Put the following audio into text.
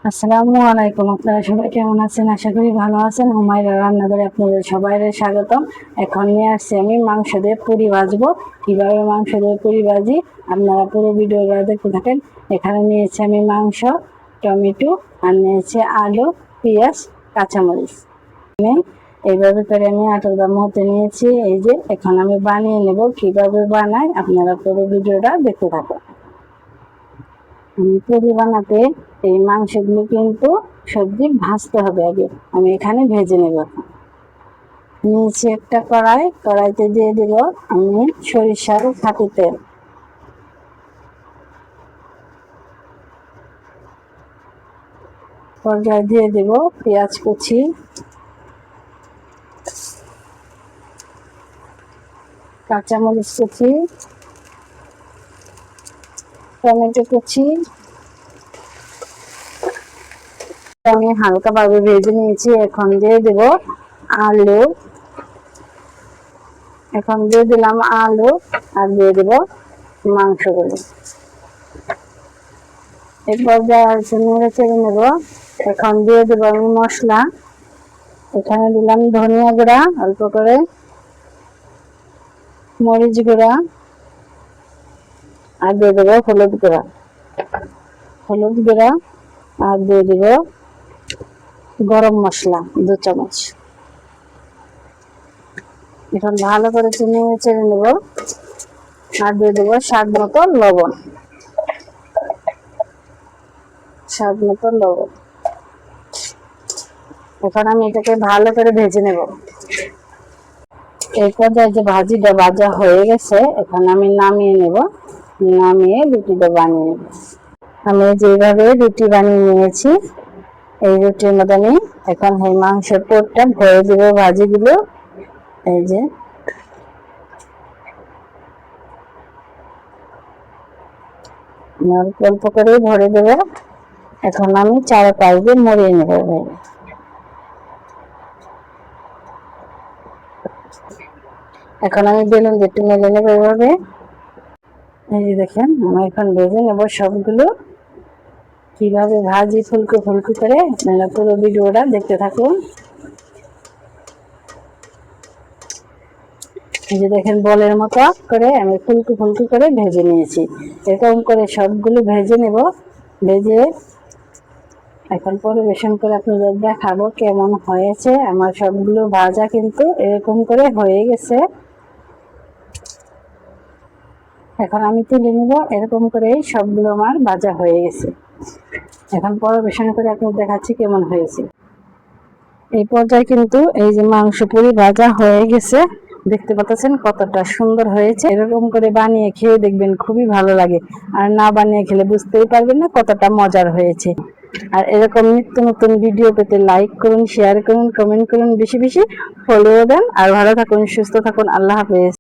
আসসালামু আলাইকুম। আপনারা সবাই কেমন আছেন? আশা করি ভালো আছেন। হুমায়রা রান্নাঘরে আপনাদের সবাই স্বাগতম। এখন নিয়ে আসছি আমি মাংস দিয়ে পুরি ভাজবো। কিভাবে মাংস দিয়ে পুরি ভাজি আপনারা পুরো ভিডিওটা দেখতে থাকেন। এখানে নিয়েছি আমি মাংস, টমেটো, আর নিয়েছি আলু, পেঁয়াজ, কাঁচামরিচ। আমি এইভাবে করে আমি আটার মধ্যে নিয়েছি। এই যে এখন আমি বানিয়ে নেব। কিভাবে বানাই আপনারা পুরো ভিডিওটা দেখতে থাকুন। পুরি বানাতে এই মাংসগুলো কিন্তু সবজি ভাজতে হবে আগে। আমি এখানে ভেজে নেব। নিচে একটা কড়াইতে দিয়ে দেব আমি সরিষার খাঁটি তেল। পর্যায়ে দিয়ে দেব পেঁয়াজ কুচি, কাঁচামরিচ কুচি, টমেটো কুচি। আমি হালকাভাবে ভেজে নিয়েছি। এখন দিয়ে দেব আলু। এখন দিয়ে দিলাম আলু আর দিয়ে দেব মাংসগুলো। এই পর্যায়ে নেড়ে চেড়ে নেব। এখন দিয়ে দেব আমি মশলা। এখানে দিলাম ধনিয়া গুঁড়া অল্প করে, মরিচ গুঁড়া, আর দিয়ে দেবো হলুদ গুঁড়া, আর দিয়ে দেব গরম মশলা 2 চামচ। এখন ভালো করে নেড়ে চেড়ে নেব আর দিয়ে দেবো স্বাদ মতো লবণ। এখন আমি এটাকে ভালো করে ভেজে নেব। এই পর্যায়ে যে ভাজিটা ভাজা হয়ে গেছে, এখন আমি নামিয়ে নেব। নামিয়ে রুটিটা বানিয়ে নেব। আমি যেভাবে রুটি বানিয়ে নিয়েছি, এই রুটির মধ্যে আমি এখন এই মাংসের পুরটা ভরে দেবো ভাজিগুলো। এই যে অল্প অল্প করে ভরে দেবো। এখন আমি চারপাশ দিয়ে মরিয়ে নেব। এখন আমি বেলুন দিয়ে একটু মেলে নেবো এভাবে। এই যে দেখেন আমি এখন ভেজে নেব সবগুলো। কিভাবে ভাজি ফুলকো করে আপনারা পুরো ভিডিওটা দেখতে থাকুন। এই যে দেখেন বলের মতো করে আমি ফুলকো করে ভেজে নিয়েছি। এরকম করে সবগুলো ভেজে নেব। ভেজে এখন পরিবেশন করে আপনাদের দেখাবো কেমন হয়েছে। আমার সবগুলো ভাজা কিন্তু এরকম করে হয়ে গেছে। এখন আমি তুলে নেব। এরকম করে সবগুলো আমার ভাজা হয়ে গেছে। এখন পরিবেশন করে আপনাদের দেখাচ্ছি কেমন হয়েছে। এই পর্যায়ে কিন্তু এই যে মাংস পুরি ভাজা হয়ে গেছে। দেখতে পাচ্ছেন কতটা সুন্দর হয়েছে। এরকম করে বানিয়ে খেয়ে দেখবেন, খুবই ভালো লাগে। আর না বানিয়ে খেলে বুঝতেই পারবেন না কতটা মজার হয়েছে। আর এরকম নিত্য নতুন ভিডিও পেতে লাইক করুন, শেয়ার করুন, কমেন্ট করুন, বেশি বেশি ফলো দেন। আর ভালো থাকুন, সুস্থ থাকুন। আল্লাহ হাফেজ।